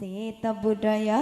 Sita budaya.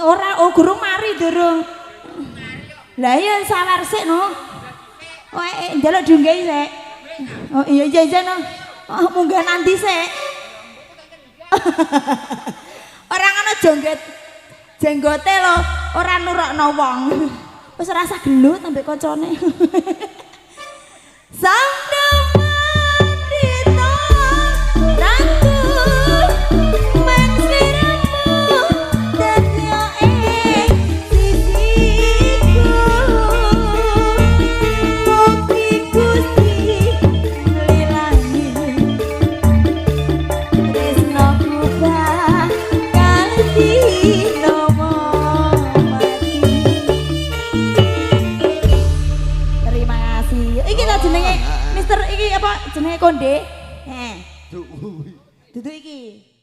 Ora gurung mari durung. Lah iya sawer sik no. Oh ndelok dunggae sik. Oh iya no. Oh munggah nanti sik. Ora ngono jongget. Jenggote lho ora nurokno wong. Wis rasa gelut ambek kancane. Samdo mandito rangku mensliramu dadya ing sisiku mugi Gusti nglilangi tresnaku Binomo mati. Terima kasih. Iki ta jenenge Mister iki apa jenenge Konde? Dudu iki.